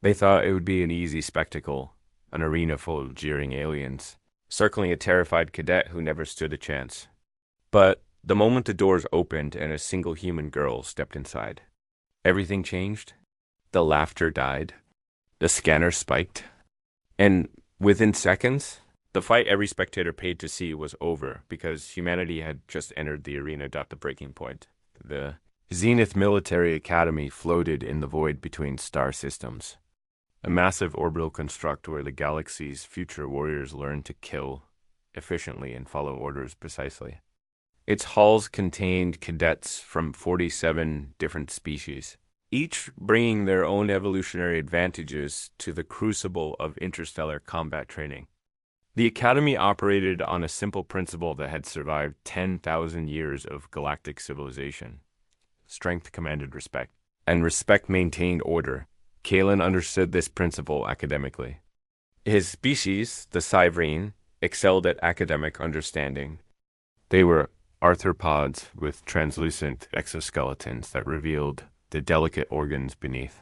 They thought it would be an easy spectacle, an arena full of jeering aliens, circling a terrified cadet who never stood a chance. But the moment the doors opened and a single human girl stepped inside, everything changed. The laughter died. The scanner spiked. And within seconds, the fight every spectator paid to see was over because humanity had just entered the arena at the breaking point. The Zenith Military Academy floated in the void between star systems, a massive orbital construct where the galaxy's future warriors learned to kill efficiently and follow orders precisely. Its halls contained cadets from 47 different species, each bringing their own evolutionary advantages to the crucible of interstellar combat training. The Academy operated on a simple principle that had survived 10,000 years of galactic civilization. Strength commanded respect, and respect maintained order. Kalen understood this principle academically. His species, the Cyvrine, excelled at academic understanding. They were arthropods with translucent exoskeletons that revealed the delicate organs beneath.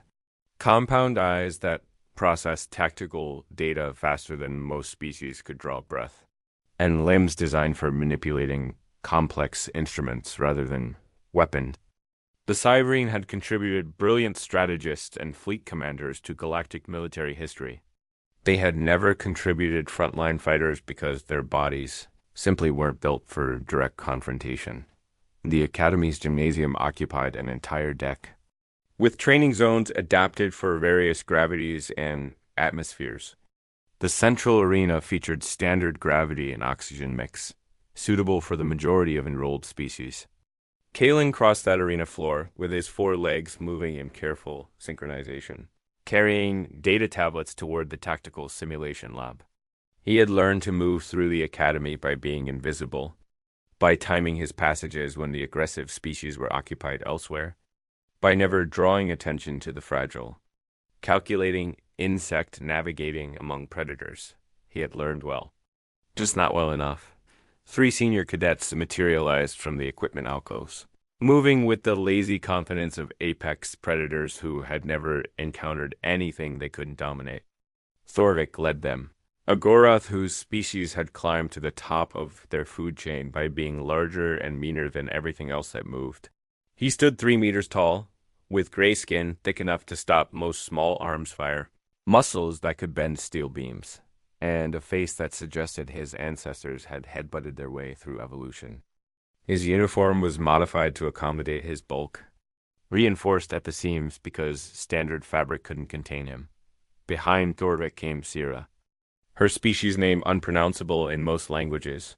Compound eyes that processed tactical data faster than most species could draw breath. And limbs designed for manipulating complex instruments rather than weapons. The Cyvrine had contributed brilliant strategists and fleet commanders to galactic military history. They had never contributed frontline fighters because their bodies simply weren't built for direct confrontation. The Academy's gymnasium occupied an entire deck, with training zones adapted for various gravities and atmospheres. The central arena featured standard gravity and oxygen mix, suitable for the majority of enrolled species. Kalen crossed that arena floor with his 4 legs moving in careful synchronization, carrying data tablets toward the tactical simulation lab. He had learned to move through the academy by being invisible, by timing his passages when the aggressive species were occupied elsewhere, by never drawing attention to the fragile, calculating insect navigating among predators. He had learned well, just not well enough. 3 senior cadets materialized from the equipment alcoves, moving with the lazy confidence of apex predators who had never encountered anything they couldn't dominate. Thorvik led them, a Goroth whose species had climbed to the top of their food chain by being larger and meaner than everything else that moved. He stood 3 meters tall, with gray skin thick enough to stop most small arms fire, muscles that could bend steel beams, and a face that suggested his ancestors had headbutted their way through evolution. His uniform was modified to accommodate his bulk, reinforced at the seams because standard fabric couldn't contain him. Behind Thorvik came Sira, her species name unpronounceable in most languages,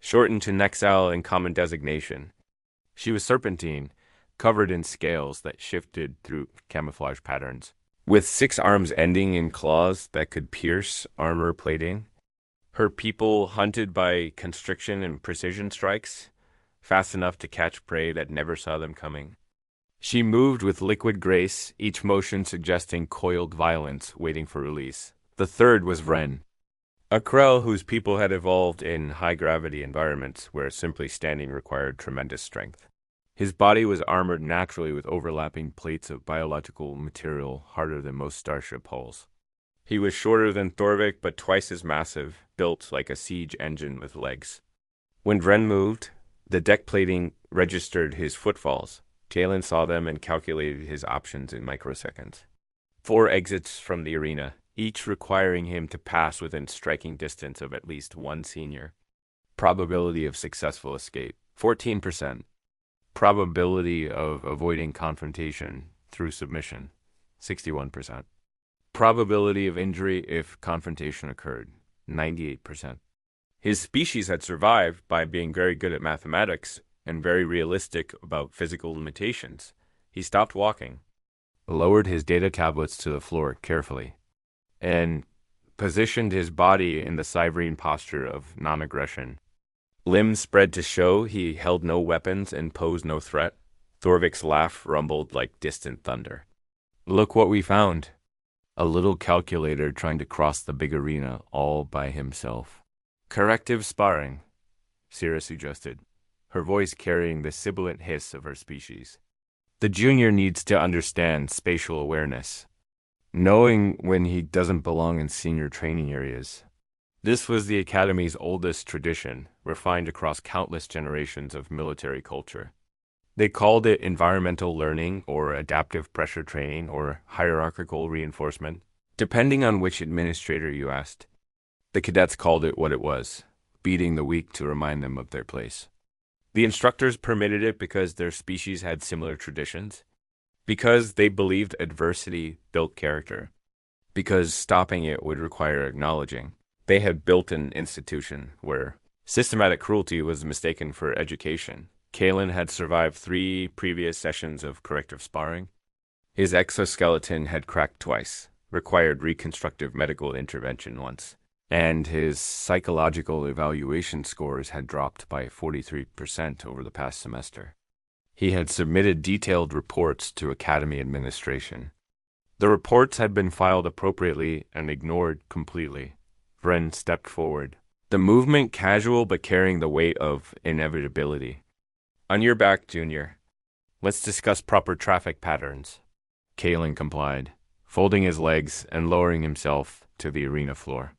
shortened to Nexal in common designation. She was serpentine, covered in scales that shifted through camouflage patterns, with 6 arms ending in claws that could pierce armor plating. Her people hunted by constriction and precision strikes, fast enough to catch prey that never saw them coming. She moved with liquid grace, each motion suggesting coiled violence waiting for release. The third was Vren, a Krell whose people had evolved in high-gravity environments where simply standing required tremendous strength. His body was armored naturally with overlapping plates of biological material harder than most starship hulls. He was shorter than Thorvik, but twice as massive, built like a siege engine with legs. When Vren moved, the deck plating registered his footfalls. Jalen saw them and calculated his options in microseconds. 4 exits from the arena, each requiring him to pass within striking distance of at least 1 senior. Probability of successful escape, 14%. Probability of avoiding confrontation through submission, 61%. Probability of injury if confrontation occurred, 98%. His species had survived by being very good at mathematics and very realistic about physical limitations. He stopped walking, lowered his data tablets to the floor carefully, and positioned his body in the Cyvrine posture of non-aggression. Limbs spread to show he held no weapons and posed no threat. Thorvik's laugh rumbled like distant thunder. "Look what we found." A little calculator trying to cross the big arena all by himself. "Corrective sparring," Sira suggested, her voice carrying the sibilant hiss of her species. "The junior needs to understand spatial awareness." knowing when he doesn't belong in senior training areas. This was the Academy's oldest tradition, refined across countless generations of military culture. They called it environmental learning or adaptive pressure training or hierarchical reinforcement, depending on which administrator you asked. The cadets called it what it was, beating the weak to remind them of their place. The instructors permitted it because their species had similar traditions, because they believed adversity built character, because stopping it would require acknowledging. They had built an institution where systematic cruelty was mistaken for education. Kalen had survived 3 previous sessions of corrective sparring. His exoskeleton had cracked twice, required reconstructive medical intervention once, and his psychological evaluation scores had dropped by 43% over the past semester. He had submitted detailed reports to Academy administration. The reports had been filed appropriately and ignored completely. Vren stepped forward, the movement casual but carrying the weight of inevitability. On your back, Junior. Let's discuss proper traffic patterns. Kalen complied, folding his legs and lowering himself to the arena floor.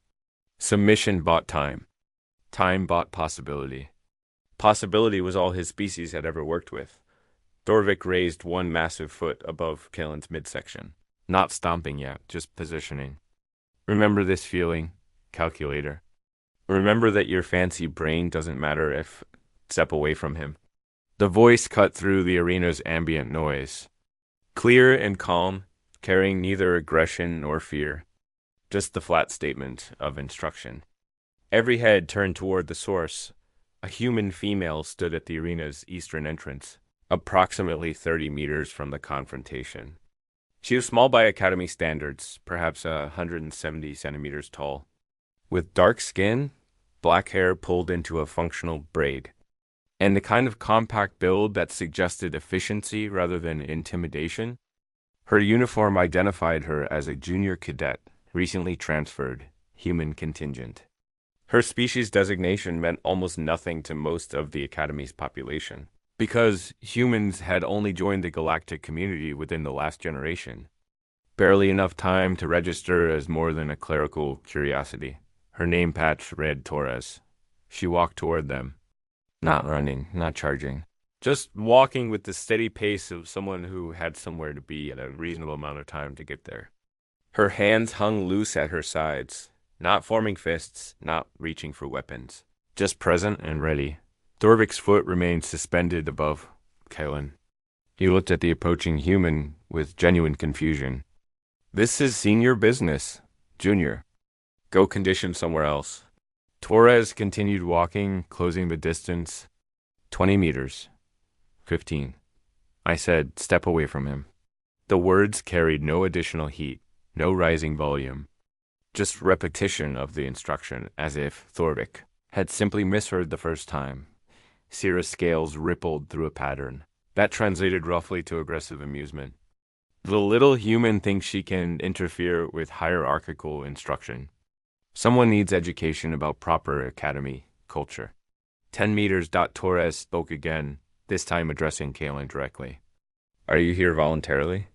Submission bought time. Time bought possibility. Possibility was all his species had ever worked with. Thorvik raised one massive foot above Kalen's midsection. Not stomping yet, just positioning. Remember this feeling, calculator. Remember that your fancy brain doesn't matter if step away from him. The voice cut through the arena's ambient noise. Clear and calm, carrying neither aggression nor fear. Just the flat statement of instruction. Every head turned toward the source. A human female stood at the arena's eastern entrance, approximately 30 meters from the confrontation. She was small by Academy standards, perhaps 170 centimeters tall. With dark skin, black hair pulled into a functional braid, and the kind of compact build that suggested efficiency rather than intimidation. Her uniform identified her as a junior cadet, recently transferred, human contingent. Her species designation meant almost nothing to most of the Academy's population, because humans had only joined the galactic community within the last generation. Barely enough time to register as more than a clerical curiosity. Her name patch read Torres. She walked toward them. Not running, not charging. Just walking with the steady pace of someone who had somewhere to be at a reasonable amount of time to get there. Her hands hung loose at her sides, not forming fists, not reaching for weapons. Just present and ready. Thorvik's foot remained suspended above Kalen. He looked at the approaching human with genuine confusion. This is senior business, Junior. Go condition somewhere else. Torres continued walking, closing the distance. 20 meters. 15. I said, step away from him. The words carried no additional heat, no rising volume. Just repetition of the instruction, as if Thorvik had simply misheard the first time. Cirrus scales rippled through a pattern. That translated roughly to aggressive amusement. The little human thinks she can interfere with hierarchical instruction. Someone needs education about proper academy culture. 10 meters. Torres spoke again, this time addressing Kalen directly. Are you here voluntarily?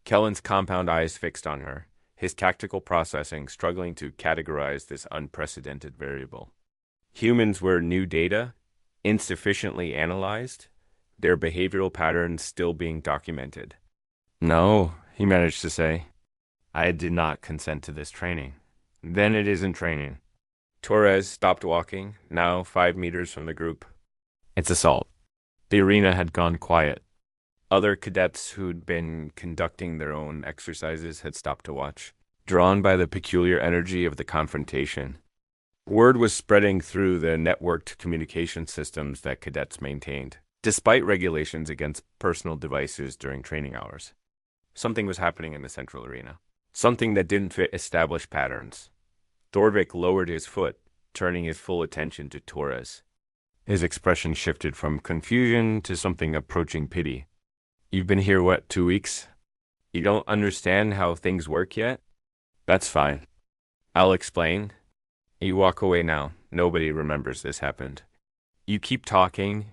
Kellen's compound eyes fixed on her, his tactical processing struggling to categorize this unprecedented variable. Humans were new data, insufficiently analyzed, their behavioral patterns still being documented. No, he managed to say. I did not consent to this training. Then it isn't training. Torres stopped walking, now 5 meters from the group. It's assault. The arena had gone quiet. Other cadets who'd been conducting their own exercises had stopped to watch, drawn by the peculiar energy of the confrontation. Word was spreading through the networked communication systems that cadets maintained, despite regulations against personal devices during training hours. Something was happening in the central arena. Something that didn't fit established patterns. Thorvik lowered his foot, turning his full attention to Torres. His expression shifted from confusion to something approaching pity. You've been here, 2 weeks? You don't understand how things work yet? That's fine. I'll explain. You walk away now. Nobody remembers this happened. You keep talking,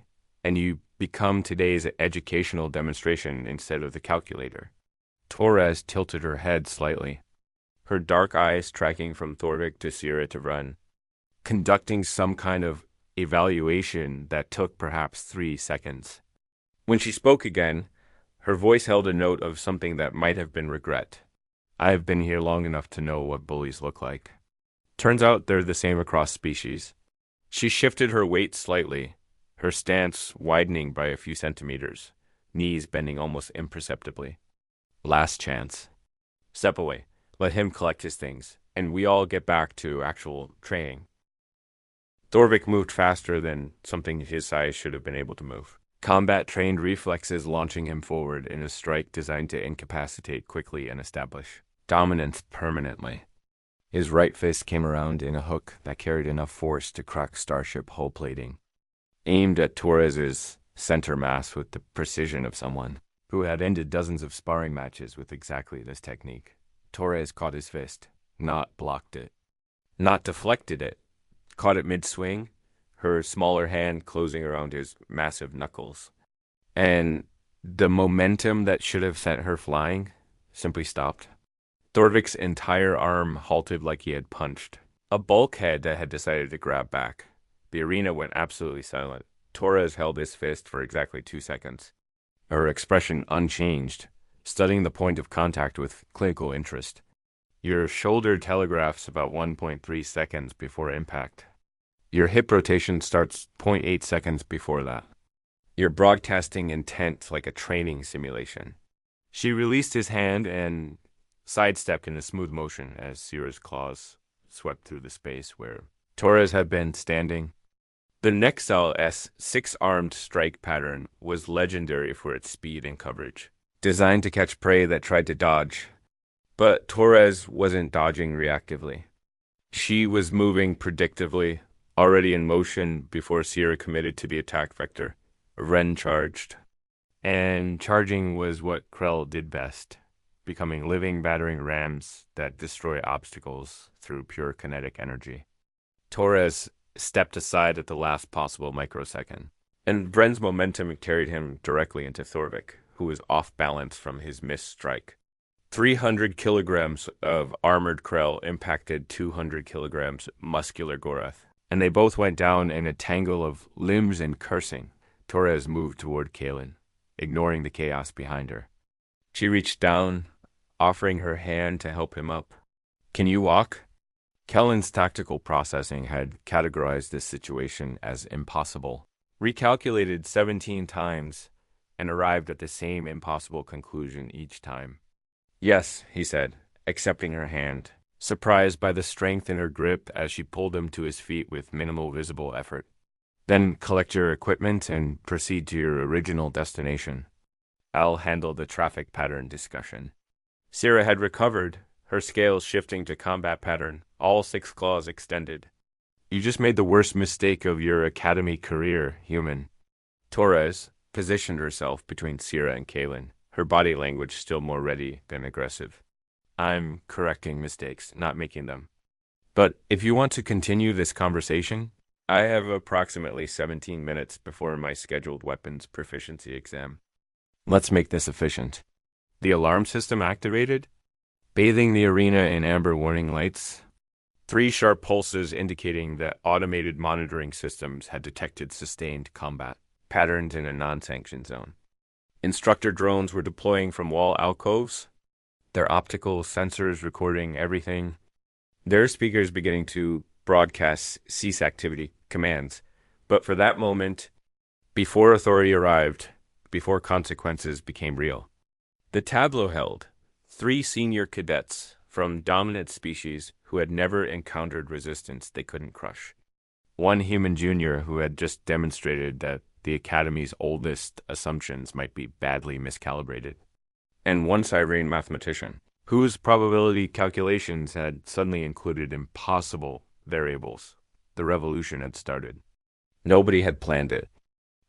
and you become today's educational demonstration instead of the calculator. Torres tilted her head slightly, her dark eyes tracking from Thorvik to Sierra to run, conducting some kind of evaluation that took perhaps 3 seconds. When she spoke again, her voice held a note of something that might have been regret. I have been here long enough to know what bullies look like. Turns out they're the same across species. She shifted her weight slightly, her stance widening by a few centimeters, knees bending almost imperceptibly. Last chance. Step away. Let him collect his things, and we all get back to actual training. Thorvik moved faster than something his size should have been able to move. Combat-trained reflexes launching him forward in a strike designed to incapacitate quickly and establish dominance permanently. His right fist came around in a hook that carried enough force to crack starship hull plating, aimed at Torres's center mass with the precision of someone who had ended dozens of sparring matches with exactly this technique. Torres caught his fist, not blocked it, not deflected it, caught it mid-swing, her smaller hand closing around his massive knuckles. And the momentum that should have sent her flying simply stopped. Thorvik's entire arm halted like he had punched. A bulkhead that had decided to grab back. The arena went absolutely silent. Torres held his fist for exactly 2 seconds, her expression unchanged, studying the point of contact with clinical interest. Your shoulder telegraphs about 1.3 seconds before impact. Your hip rotation starts 0.8 seconds before that. You're broadcasting intent like a training simulation. She released his hand and sidestepped in a smooth motion as Sierra's claws swept through the space where Torres had been standing. The Nexal-S 6-armed strike pattern was legendary for its speed and coverage, designed to catch prey that tried to dodge. But Torres wasn't dodging reactively. She was moving predictively, already in motion before Sierra committed to the attack vector. Ren charged. And charging was what Krell did best, becoming living battering rams that destroy obstacles through pure kinetic energy. Torres stepped aside at the last possible microsecond, and Bren's momentum carried him directly into Thorvik, who was off balance from his missed strike. 300 kilograms of armored Krell impacted 200 kilograms muscular Gorath, and they both went down in a tangle of limbs and cursing. Torres moved toward Kaelin, ignoring the chaos behind her. She reached down, offering her hand to help him up. "Can you walk?" Kellen's tactical processing had categorized this situation as impossible, recalculated 17 times, and arrived at the same impossible conclusion each time. "Yes," he said, accepting her hand, surprised by the strength in her grip as she pulled him to his feet with minimal visible effort. "Then collect your equipment and proceed to your original destination. I'll handle the traffic pattern discussion." Sierra had recovered, her scales shifting to combat pattern, all 6 claws extended. "You just made the worst mistake of your academy career, human." Torres positioned herself between Sierra and Kaelin, her body language still more ready than aggressive. "I'm correcting mistakes, not making them. But if you want to continue this conversation, I have approximately 17 minutes before my scheduled weapons proficiency exam. Let's make this efficient." The alarm system activated, bathing the arena in amber warning lights. 3 sharp pulses indicating that automated monitoring systems had detected sustained combat patterns in a non-sanctioned zone. Instructor drones were deploying from wall alcoves, their optical sensors recording everything, their speakers beginning to broadcast cease activity commands. But for that moment, before authority arrived, before consequences became real, the tableau held 3 senior cadets from dominant species who had never encountered resistance they couldn't crush. 1 human junior who had just demonstrated that the Academy's oldest assumptions might be badly miscalibrated, and 1 Cyrene mathematician whose probability calculations had suddenly included impossible variables. The revolution had started. Nobody had planned it.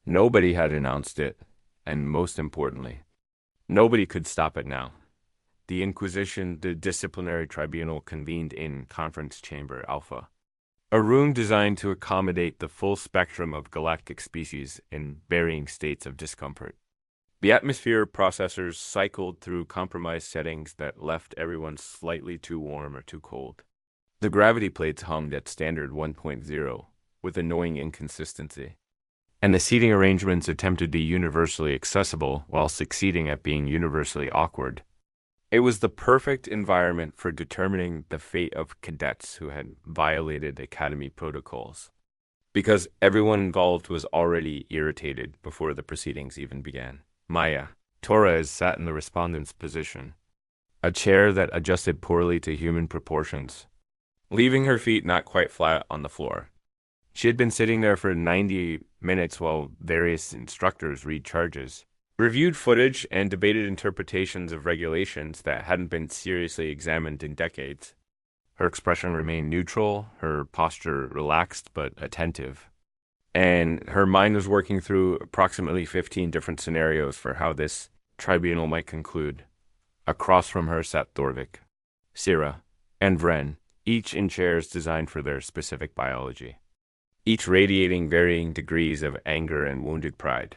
Nobody had announced it. And most importantly, nobody could stop it now. The Inquisition, the disciplinary tribunal, convened in Conference Chamber Alpha, a room designed to accommodate the full spectrum of galactic species in varying states of discomfort. The atmosphere processors cycled through compromised settings that left everyone slightly too warm or too cold. The gravity plates hummed at standard 1.0 with annoying inconsistency, and the seating arrangements attempted to be universally accessible while succeeding at being universally awkward. It was the perfect environment for determining the fate of cadets who had violated Academy protocols, because everyone involved was already irritated before the proceedings even began. Maya Torres sat in the respondent's position, a chair that adjusted poorly to human proportions, leaving her feet not quite flat on the floor. She had been sitting there for 90 minutes while various instructors read charges, reviewed footage, and debated interpretations of regulations that hadn't been seriously examined in decades. Her expression remained neutral, her posture relaxed but attentive, and her mind was working through approximately 15 different scenarios for how this tribunal might conclude. Across from her sat Thorvik, Sira, and Vren, each in chairs designed for their specific biology, each radiating varying degrees of anger and wounded pride.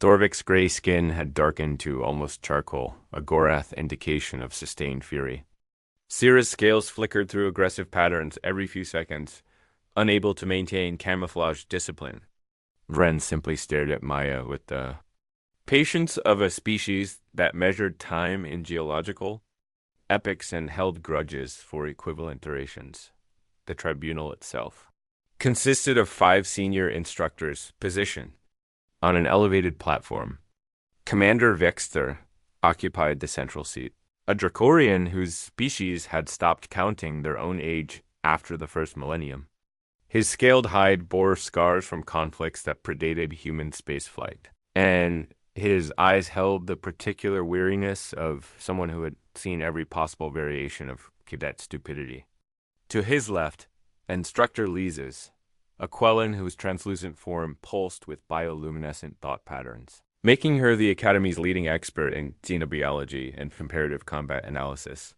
Thorvik's gray skin had darkened to almost charcoal, a Gorath indication of sustained fury. Sira's scales flickered through aggressive patterns every few seconds, unable to maintain camouflage discipline. Vren simply stared at Maya with the patience of a species that measured time in geological epochs and held grudges for equivalent durations. The tribunal itself consisted of 5 senior instructors positioned on an elevated platform. Commander Vexter occupied the central seat, a Dracorian whose species had stopped counting their own age after the first millennium. His scaled hide bore scars from conflicts that predated human spaceflight, and his eyes held the particular weariness of someone who had seen every possible variation of cadet stupidity. To his left, Instructor Lises, a Quellan whose translucent form pulsed with bioluminescent thought patterns, making her the Academy's leading expert in xenobiology and comparative combat analysis.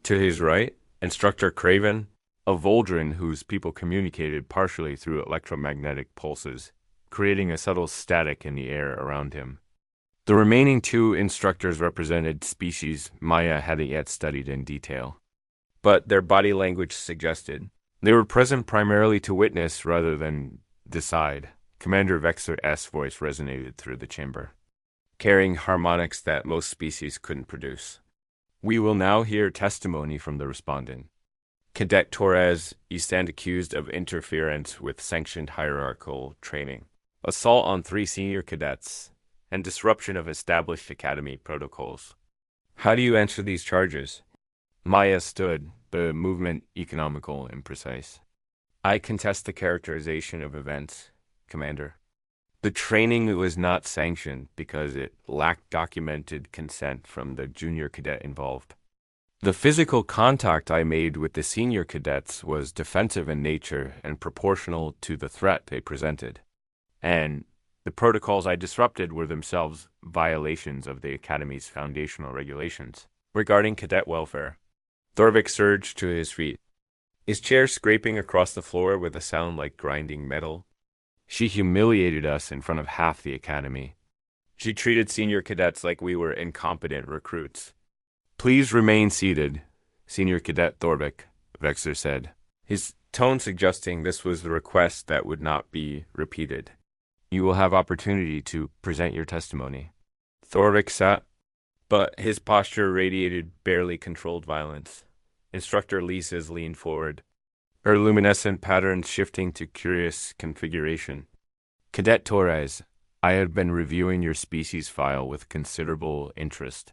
To his right, Instructor Craven, a Voldrin whose people communicated partially through electromagnetic pulses, creating a subtle static in the air around him. The remaining 2 instructors represented species Maya hadn't yet studied in detail, but their body language suggested they were present primarily to witness rather than decide. Commander Vexer S. voice resonated through the chamber, carrying harmonics that most species couldn't produce. We will now hear testimony from the respondent. Cadet Torres, you stand accused of interference with sanctioned hierarchical training, assault on 3 senior cadets, and disruption of established Academy protocols. How do you answer these charges? Maya stood, the movement economical and precise. I contest the characterization of events, Commander. The training was not sanctioned because it lacked documented consent from the junior cadet involved. The physical contact I made with the senior cadets was defensive in nature and proportional to the threat they presented. And the protocols I disrupted were themselves violations of the Academy's foundational regulations. Regarding cadet welfare, Thorvik surged to his feet, his chair scraping across the floor with a sound like grinding metal. She humiliated us in front of half the Academy. She treated senior cadets like we were incompetent recruits. Please remain seated, Senior Cadet Thorvik, Vexer said, his tone suggesting this was the request that would not be repeated. You will have opportunity to present your testimony. Thorvik sat, but his posture radiated barely controlled violence. Instructor Lises leaned forward, her luminescent patterns shifting to curious configuration. Cadet Torres, I have been reviewing your species file with considerable interest.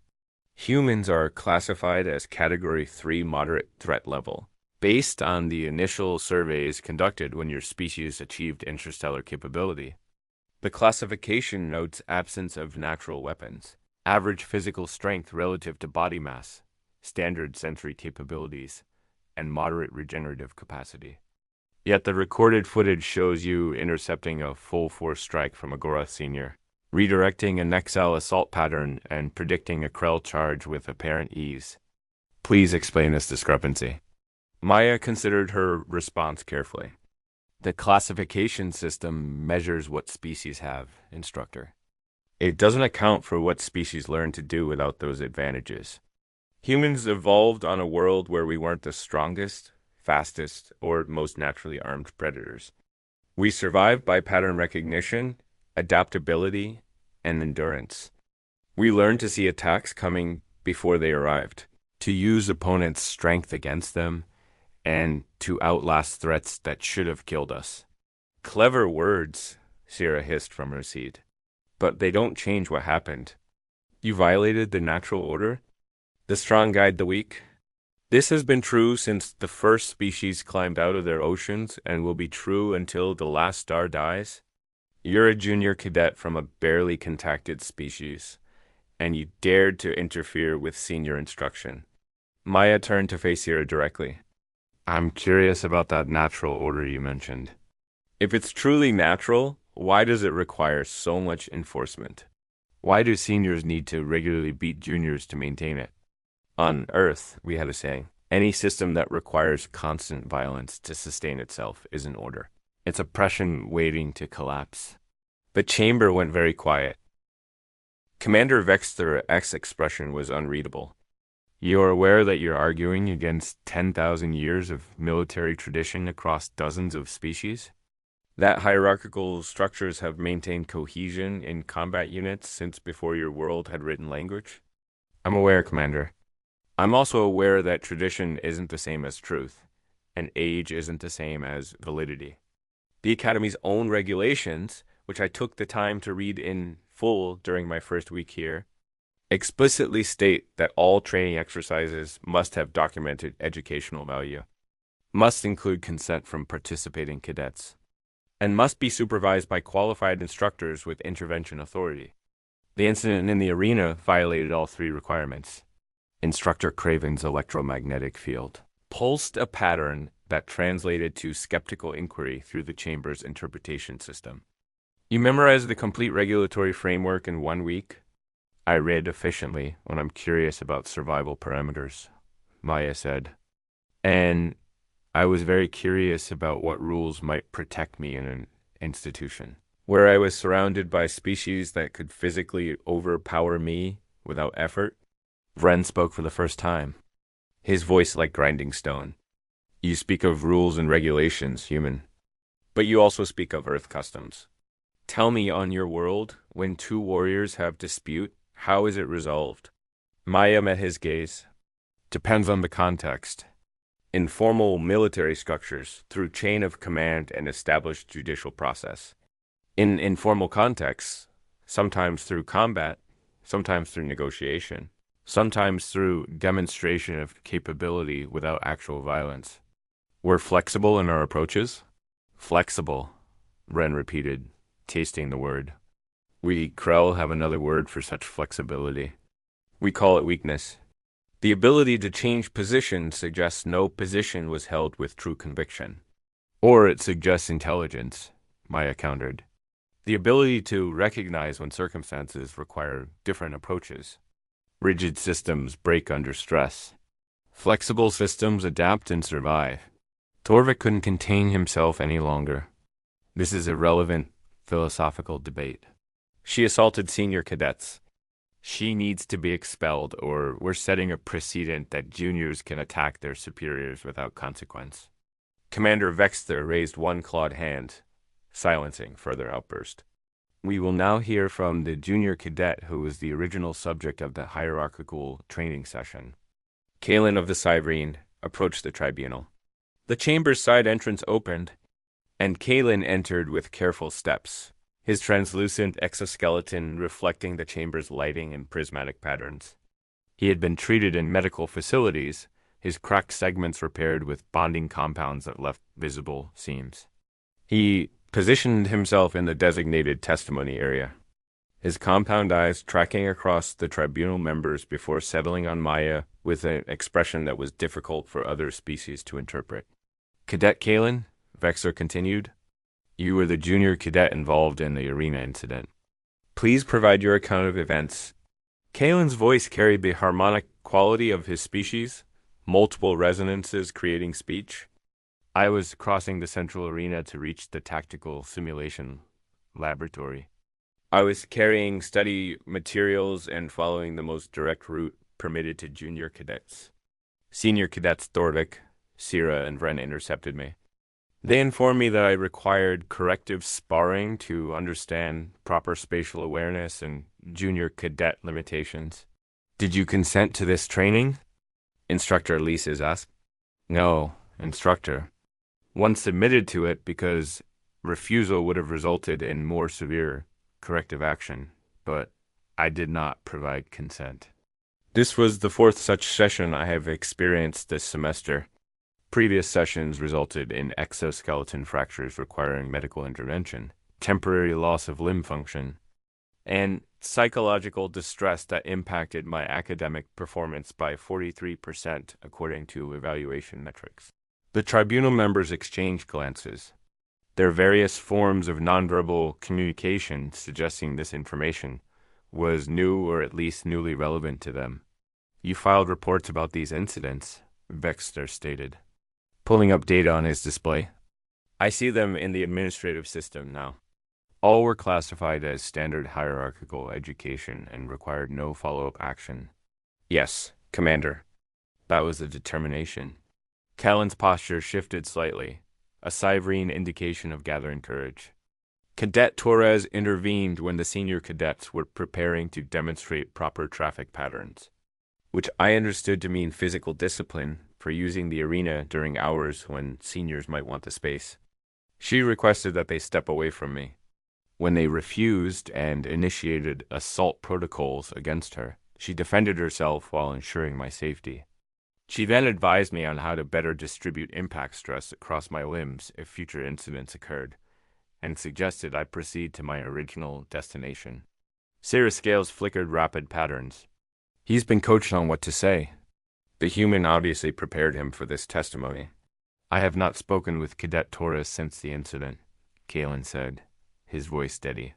Humans are classified as Category 3 moderate threat level, based on the initial surveys conducted when your species achieved interstellar capability. The classification notes absence of natural weapons, average physical strength relative to body mass, standard sensory capabilities, and moderate regenerative capacity. Yet the recorded footage shows you intercepting a full-force strike from a Gorath Senior, redirecting a Nexel assault pattern and predicting a Krell charge with apparent ease. Please explain this discrepancy. Maya considered her response carefully. The classification system measures what species have, Instructor. It doesn't account for what species learn to do without those advantages. Humans evolved on a world where we weren't the strongest, fastest, or most naturally armed predators. We survived by pattern recognition, adaptability, and endurance. We learned to see attacks coming before they arrived, to use opponents' strength against them, and to outlast threats that should have killed us. Clever words, Sierra hissed from her seat. But they don't change what happened. You violated the natural order. The strong guide the weak. This has been true since the first species climbed out of their oceans and will be true until the last star dies. You're a junior cadet from a barely contacted species, and you dared to interfere with senior instruction. Maya turned to face Sierra directly. I'm curious about that natural order you mentioned. If it's truly natural, why does it require so much enforcement? Why do seniors need to regularly beat juniors to maintain it? On Earth, we had a saying, any system that requires constant violence to sustain itself is in order. It's oppression waiting to collapse. The chamber went very quiet. Commander Vexter X's expression was unreadable. You're aware that you're arguing against 10,000 years of military tradition across dozens of species? That hierarchical structures have maintained cohesion in combat units since before your world had written language? I'm aware, Commander. I'm also aware that tradition isn't the same as truth, and age isn't the same as validity. The Academy's own regulations, which I took the time to read in full during my first week here, explicitly state that all training exercises must have documented educational value, must include consent from participating cadets, and must be supervised by qualified instructors with intervention authority. The incident in the arena violated all three requirements. Instructor Craven's electromagnetic field pulsed a pattern that translated to skeptical inquiry through the chamber's interpretation system. You memorized the complete regulatory framework in 1 week? I read efficiently when I'm curious about survival parameters, Maya said. And I was very curious about what rules might protect me in an institution, where I was surrounded by species that could physically overpower me without effort. Vren spoke for the first time, his voice like grinding stone. You speak of rules and regulations, human, but you also speak of Earth customs. Tell me, on your world, when two warriors have dispute, how is it resolved? Maya met his gaze. Depends on the context. In formal military structures, through chain of command and established judicial process. In informal contexts, sometimes through combat, sometimes through negotiation, sometimes through demonstration of capability without actual violence. We're flexible in our approaches? Flexible, Ren repeated, tasting the word. We Krell have another word for such flexibility. We call it weakness. The ability to change position suggests no position was held with true conviction. Or it suggests intelligence, Maya countered. The ability to recognize when circumstances require different approaches. Rigid systems break under stress. Flexible systems adapt and survive. Torvik couldn't contain himself any longer. This is a relevant philosophical debate. She assaulted senior cadets. She needs to be expelled, or we're setting a precedent that juniors can attack their superiors without consequence. Commander Vexter raised one clawed hand, silencing further outburst. We will now hear from the junior cadet who was the original subject of the hierarchical training session. Kalen of the Cyrene approached the tribunal. The chamber's side entrance opened, and Kalen entered with careful steps, his translucent exoskeleton reflecting the chamber's lighting and prismatic patterns. He had been treated in medical facilities, his cracked segments repaired with bonding compounds that left visible seams. He positioned himself in the designated testimony area, his compound eyes tracking across the tribunal members before settling on Maya with an expression that was difficult for other species to interpret. Cadet Kalen, Vexer continued, you were the junior cadet involved in the arena incident. Please provide your account of events. Kalen's voice carried the harmonic quality of his species, multiple resonances creating speech. I was crossing the central arena to reach the tactical simulation laboratory. I was carrying study materials and following the most direct route permitted to junior cadets. Senior cadets Thorvik, Sira, and Vren intercepted me. They informed me that I required corrective sparring to understand proper spatial awareness and junior cadet limitations. Did you consent to this training? Instructor Lises asked. No, instructor. One submitted to it because refusal would have resulted in more severe corrective action, but I did not provide consent. This was the fourth such session I have experienced this semester. Previous sessions resulted in exoskeleton fractures requiring medical intervention, temporary loss of limb function, and psychological distress that impacted my academic performance by 43% according to evaluation metrics. The tribunal members exchanged glances. Their various forms of nonverbal communication suggesting this information was new or at least newly relevant to them. You filed reports about these incidents, Vexter stated, pulling up data on his display. I see them in the administrative system now. All were classified as standard hierarchical education and required no follow-up action. Yes, Commander. That was the determination. Callan's posture shifted slightly, a Syverine indication of gathering courage. Cadet Torres intervened when the senior cadets were preparing to demonstrate proper traffic patterns, which I understood to mean physical discipline for using the arena during hours when seniors might want the space. She requested that they step away from me. When they refused and initiated assault protocols against her, she defended herself while ensuring my safety. She then advised me on how to better distribute impact stress across my limbs if future incidents occurred, and suggested I proceed to my original destination. Sarah's scales flickered rapid patterns. He's been coached on what to say. The human obviously prepared him for this testimony. I have not spoken with Cadet Torres since the incident, Kalen said, his voice steady.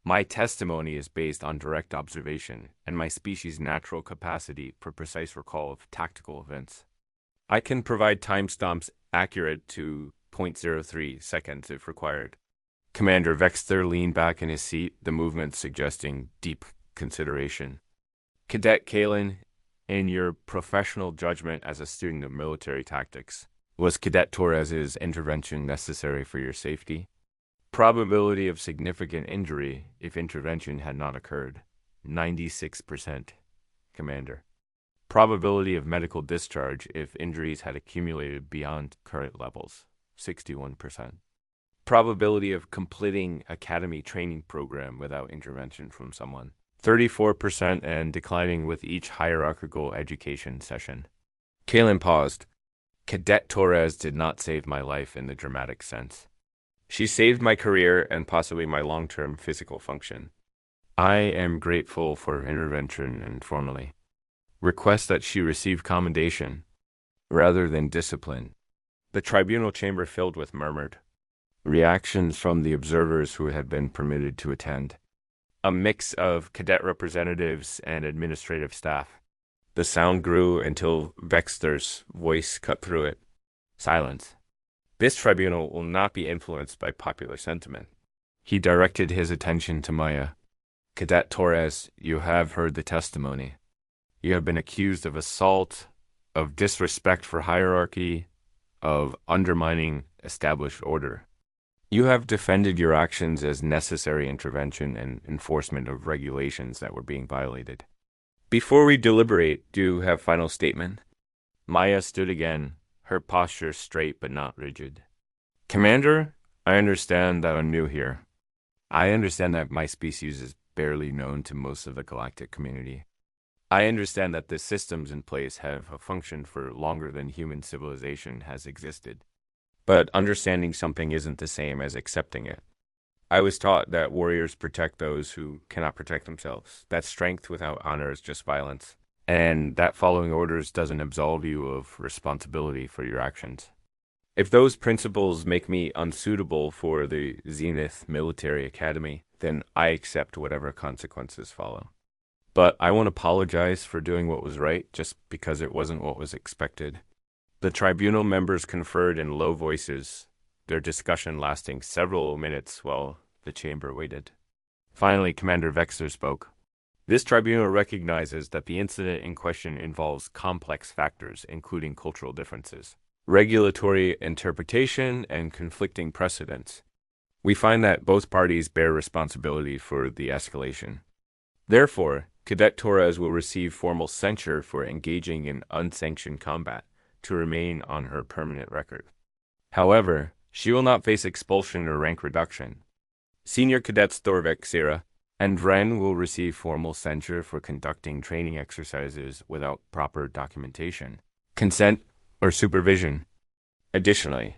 My testimony is based on direct observation and my species' natural capacity for precise recall of tactical events. I can provide timestamps accurate to 0.03 seconds if required. Commander Vexter leaned back in his seat, the movement suggesting deep consideration. Cadet Kalen, in your professional judgment as a student of military tactics, was Cadet Torres's intervention necessary for your safety? Probability of significant injury if intervention had not occurred, 96%, Commander. Probability of medical discharge if injuries had accumulated beyond current levels, 61%. Probability of completing academy training program without intervention from someone, 34% and declining with each hierarchical education session. Kalen paused. Cadet Torres did not save my life in the dramatic sense. She saved my career and possibly my long-term physical function. I am grateful for her intervention and formally request that she receive commendation rather than discipline. The tribunal chamber filled with murmured reactions from the observers who had been permitted to attend. A mix of cadet representatives and administrative staff. The sound grew until Vexter's voice cut through it. Silence. This tribunal will not be influenced by popular sentiment. He directed his attention to Maya. Cadet Torres, you have heard the testimony. You have been accused of assault, of disrespect for hierarchy, of undermining established order. You have defended your actions as necessary intervention and enforcement of regulations that were being violated. Before we deliberate, do you have final statement? Maya stood again, her posture straight but not rigid. Commander, I understand that I'm new here. I understand that my species is barely known to most of the galactic community. I understand that the systems in place have a function for longer than human civilization has existed. But understanding something isn't the same as accepting it. I was taught that warriors protect those who cannot protect themselves, that strength without honor is just violence, and that following orders doesn't absolve you of responsibility for your actions. If those principles make me unsuitable for the Zenith Military Academy, then I accept whatever consequences follow. But I won't apologize for doing what was right just because it wasn't what was expected. The tribunal members conferred in low voices, their discussion lasting several minutes while the chamber waited. Finally, Commander Vexler spoke. This tribunal recognizes that the incident in question involves complex factors, including cultural differences, regulatory interpretation, and conflicting precedents. We find that both parties bear responsibility for the escalation. Therefore, Cadet Torres will receive formal censure for engaging in unsanctioned combat to remain on her permanent record. However, she will not face expulsion or rank reduction. Senior Cadets Thorvik, Sira, and Vren will receive formal censure for conducting training exercises without proper documentation, consent, or supervision. Additionally,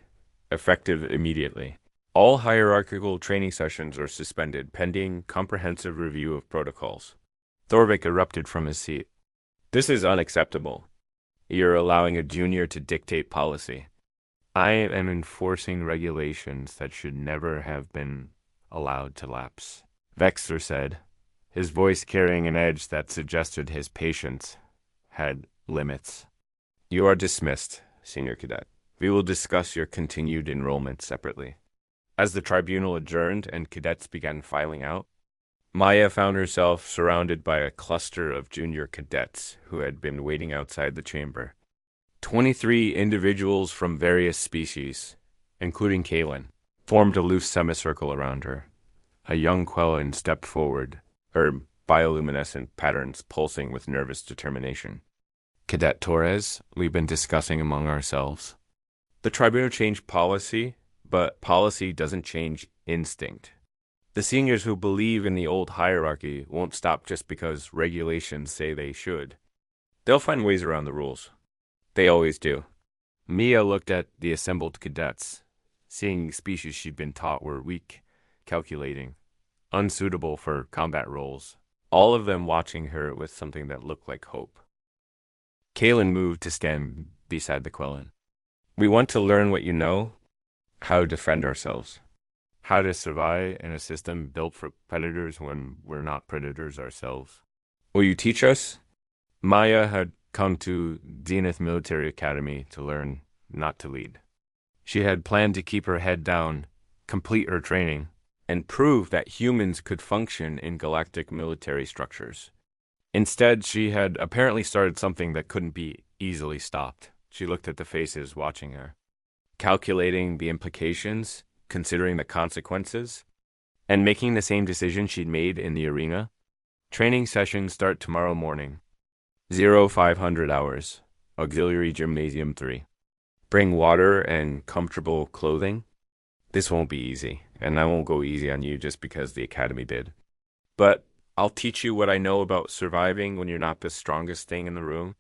effective immediately, all hierarchical training sessions are suspended pending comprehensive review of protocols. Thorvik erupted from his seat. This is unacceptable. You're allowing a junior to dictate policy. I am enforcing regulations that should never have been allowed to lapse, Vexler said, his voice carrying an edge that suggested his patience had limits. You are dismissed, Senior Cadet. We will discuss your continued enrollment separately. As the tribunal adjourned and cadets began filing out, Maya found herself surrounded by a cluster of junior cadets who had been waiting outside the chamber. 23 individuals from various species, including Kaylin, formed a loose semicircle around her. A young Quellan stepped forward, her bioluminescent patterns pulsing with nervous determination. Cadet Torres, we've been discussing among ourselves. The tribunal changed policy, but policy doesn't change instinct. The seniors who believe in the old hierarchy won't stop just because regulations say they should. They'll find ways around the rules. They always do. Mia looked at the assembled cadets, seeing species she'd been taught were weak, calculating, unsuitable for combat roles, all of them watching her with something that looked like hope. Kaylin moved to stand beside the Quellan. We want to learn what you know, how to defend ourselves, how to survive in a system built for predators when we're not predators ourselves. Will you teach us? Maya had come to Zenith Military Academy to learn, not to lead. She had planned to keep her head down, complete her training, and prove that humans could function in galactic military structures. Instead, she had apparently started something that couldn't be easily stopped. She looked at the faces watching her, calculating the implications, considering the consequences, and making the same decision she'd made in the arena. Training sessions start tomorrow morning. 0500 hours. Auxiliary Gymnasium 3. Bring water and comfortable clothing. This won't be easy, and I won't go easy on you just because the academy did. But I'll teach you what I know about surviving when you're not the strongest thing in the room.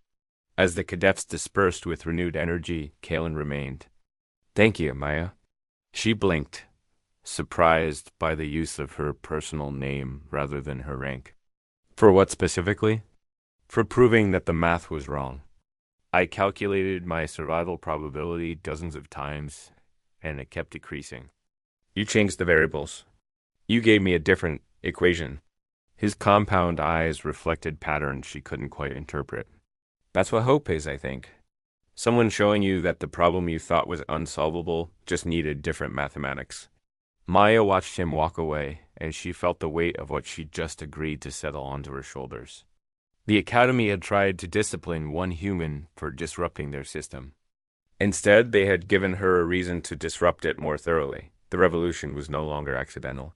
As the cadets dispersed with renewed energy, Kaylin remained. Thank you, Maya. She blinked, surprised by the use of her personal name rather than her rank. For what specifically? For proving that the math was wrong. I calculated my survival probability dozens of times, and it kept decreasing. You changed the variables. You gave me a different equation. His compound eyes reflected patterns she couldn't quite interpret. That's what hope is, I think. Someone showing you that the problem you thought was unsolvable just needed different mathematics. Maya watched him walk away, and she felt the weight of what she'd just agreed to settle onto her shoulders. The Academy had tried to discipline one human for disrupting their system. Instead, they had given her a reason to disrupt it more thoroughly. The revolution was no longer accidental.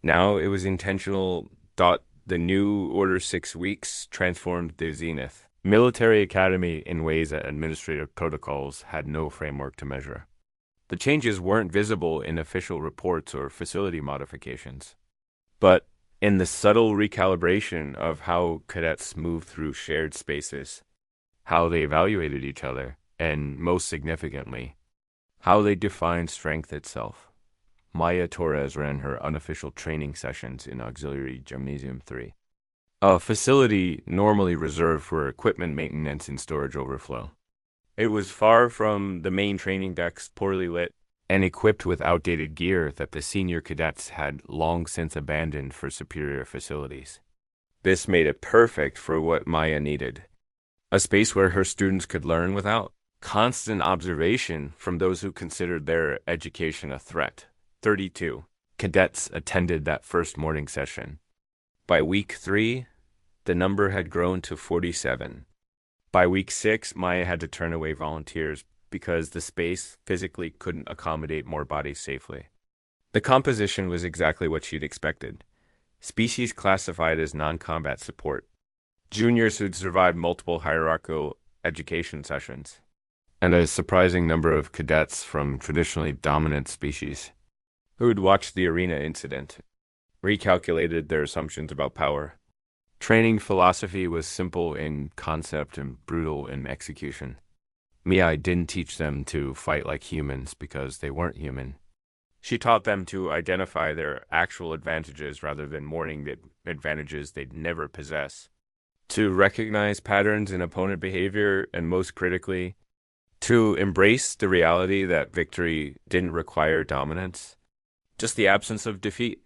Now it was intentional. The new Order 6 Weeks transformed the Zenith Military Academy in ways that administrative protocols had no framework to measure. The changes weren't visible in official reports or facility modifications, but in the subtle recalibration of how cadets moved through shared spaces, how they evaluated each other, and most significantly, how they defined strength itself. Maya Torres ran her unofficial training sessions in Auxiliary Gymnasium 3, a facility normally reserved for equipment maintenance and storage overflow. It was far from the main training decks, poorly lit, and equipped with outdated gear that the senior cadets had long since abandoned for superior facilities. This made it perfect for what Maya needed, a space where her students could learn without constant observation from those who considered their education a threat. 32. cadets attended that first morning session. By week 3, the number had grown to 47. By week 6, Maya had to turn away volunteers because the space physically couldn't accommodate more bodies safely. The composition was exactly what she'd expected. Species classified as non-combat support, juniors who'd survived multiple hierarchical education sessions, and a surprising number of cadets from traditionally dominant species who had watched the arena incident, recalculated their assumptions about power. Training philosophy was simple in concept and brutal in execution. Miyai didn't teach them to fight like humans because they weren't human. She taught them to identify their actual advantages rather than mourning the advantages they'd never possess, to recognize patterns in opponent behavior, and most critically, to embrace the reality that victory didn't require dominance, just the absence of defeat.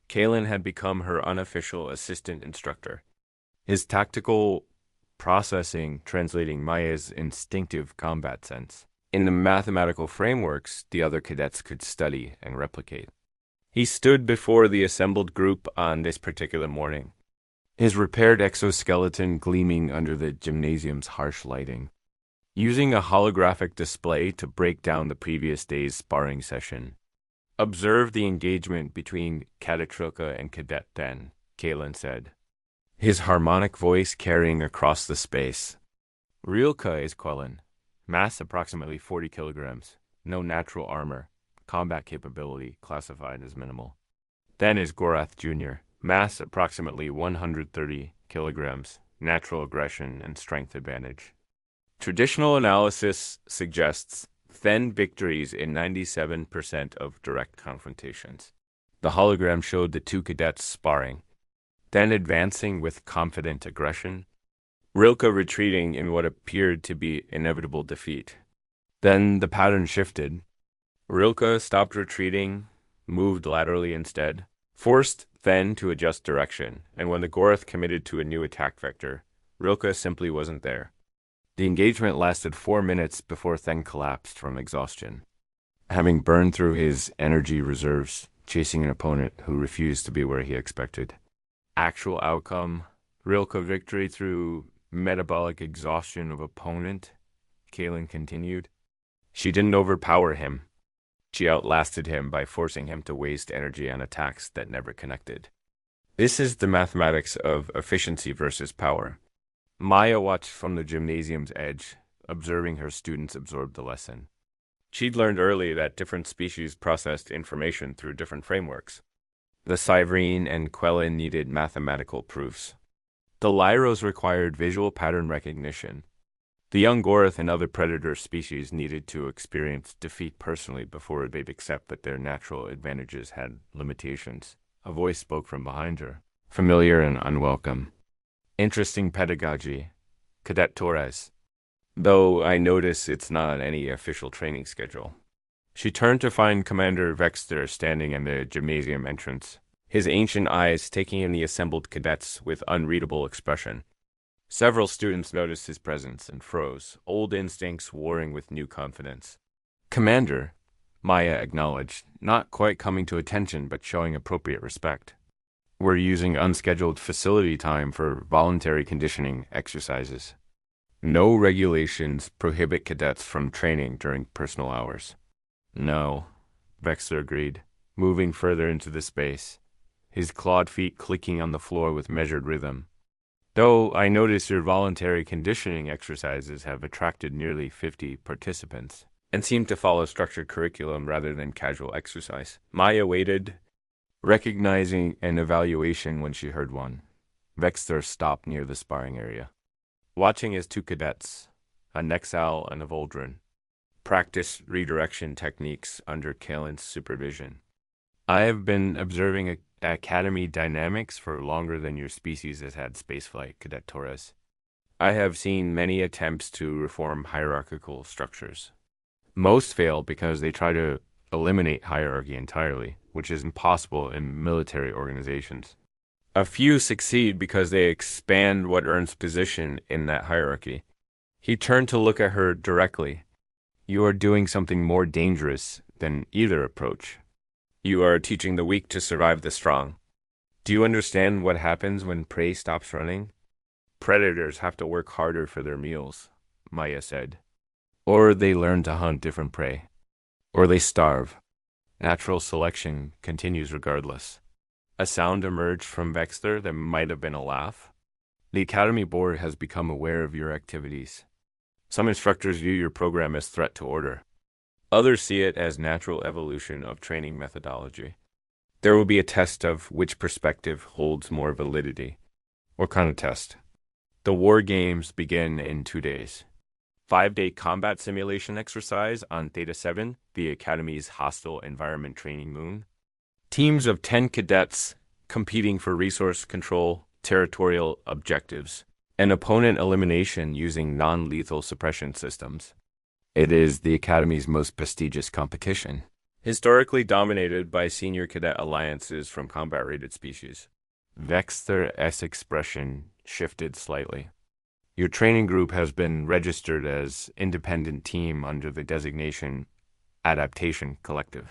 Kalen had become her unofficial assistant instructor, his tactical processing translating Maya's instinctive combat sense in the mathematical frameworks the other cadets could study and replicate. He stood before the assembled group on this particular morning, his repaired exoskeleton gleaming under the gymnasium's harsh lighting, using a holographic display to break down the previous day's sparring session. "Observe the engagement between Cadet and Cadet then," Kalen said, his harmonic voice carrying across the space. Rilka is Quellen, mass approximately 40 kilograms, no natural armor, combat capability classified as minimal. Then is Gorath Jr., mass approximately 130 kilograms, natural aggression and strength advantage. Traditional analysis suggests then victories in 97% of direct confrontations. The hologram showed the two cadets sparring, then advancing with confident aggression, Rilka retreating in what appeared to be inevitable defeat. Then the pattern shifted. Rilka stopped retreating, moved laterally instead, forced Then to adjust direction, and when the Gorath committed to a new attack vector, Rilka simply wasn't there. The engagement lasted 4 minutes before Then collapsed from exhaustion, having burned through his energy reserves, chasing an opponent who refused to be where he expected. Actual outcome, Rilka victory through metabolic exhaustion of opponent, Kalen continued. She didn't overpower him. She outlasted him by forcing him to waste energy on attacks that never connected. This is the mathematics of efficiency versus power. Maya watched from the gymnasium's edge, observing her students absorb the lesson. She'd learned early that different species processed information through different frameworks. The Cyverine and Quellen needed mathematical proofs. The Lyros required visual pattern recognition. The young Gorath and other predator species needed to experience defeat personally before they'd accept that their natural advantages had limitations. A voice spoke from behind her, familiar and unwelcome. Interesting pedagogy, Cadet Torres. Though I notice it's not on any official training schedule. She turned to find Commander Vexter standing in the gymnasium entrance, his ancient eyes taking in the assembled cadets with unreadable expression. Several students noticed his presence and froze, old instincts warring with new confidence. "Commander," Maya acknowledged, not quite coming to attention but showing appropriate respect. "We're using unscheduled facility time for voluntary conditioning exercises. No regulations prohibit cadets from training during personal hours." "No," Vexler agreed, moving further into the space, his clawed feet clicking on the floor with measured rhythm. "Though I notice your voluntary conditioning exercises have attracted nearly 50 participants and seem to follow structured curriculum rather than casual exercise." Maya waited, recognizing an evaluation when she heard one. Vexter stopped near the sparring area, watching his two cadets, a Nexal and a Voldrin, practice redirection techniques under Kalen's supervision. "I have been observing Academy dynamics for longer than your species has had spaceflight, Cadet Torres. I have seen many attempts to reform hierarchical structures. Most fail because they try to eliminate hierarchy entirely, which is impossible in military organizations. A few succeed because they expand what earns position in that hierarchy." He turned to look at her directly. "You are doing something more dangerous than either approach. You are teaching the weak to survive the strong. Do you understand what happens when prey stops running? Predators have to work harder for their meals, Maya said. Or they learn to hunt different prey. Or they starve. Natural selection continues regardless. A sound emerged from Vexter that might have been a laugh. The Academy Board has become aware of your activities. Some instructors view your program as threat to order. Others see it as natural evolution of training methodology. There will be a test of which perspective holds more validity. What kind of test? The war games begin in 2 days. 5-day combat simulation exercise on Theta 7, the Academy's hostile environment training moon. Teams of 10 cadets competing for resource control, territorial objectives, and opponent elimination using non-lethal suppression systems. It is the Academy's most prestigious competition, historically dominated by senior cadet alliances from combat-rated species. Vexter's expression shifted slightly. Your training group has been registered as independent team under the designation Adaptation Collective.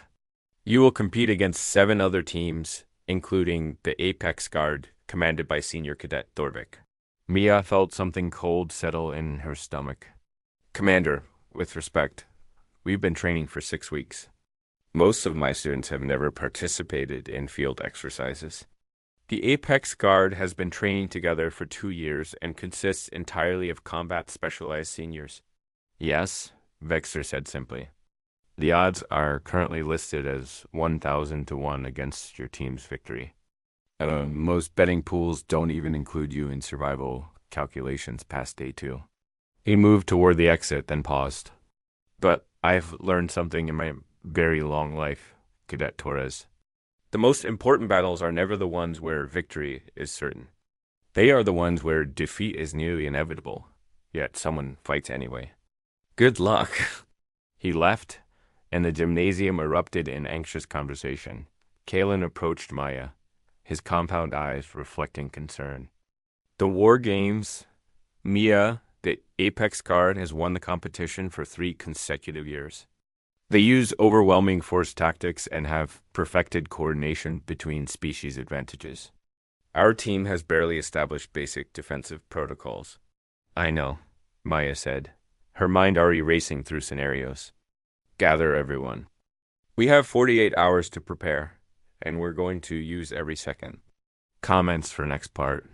You will compete against 7 other teams, including the Apex Guard, commanded by Senior Cadet Thorvik. Mia felt something cold settle in her stomach. Commander, with respect, we've been training for 6 weeks. Most of my students have never participated in field exercises. The Apex Guard has been training together for 2 years and consists entirely of combat-specialized seniors. Yes, Vexter said simply. The odds are currently listed as 1,000 to 1 against your team's victory. Most betting pools don't even include you in survival calculations past day 2. He moved toward the exit, then paused. But I've learned something in my very long life, Cadet Torres. The most important battles are never the ones where victory is certain. They are the ones where defeat is nearly inevitable, yet someone fights anyway. Good luck. He left, and the gymnasium erupted in anxious conversation. Kalen approached Maya, his compound eyes reflecting concern. The war games, Mia, the Apex Guard, has won the competition for 3 consecutive years. They use overwhelming force tactics and have perfected coordination between species advantages. Our team has barely established basic defensive protocols. I know, Maya said, her mind already racing through scenarios. Gather everyone. We have 48 hours to prepare, and we're going to use every second. Comments for next part.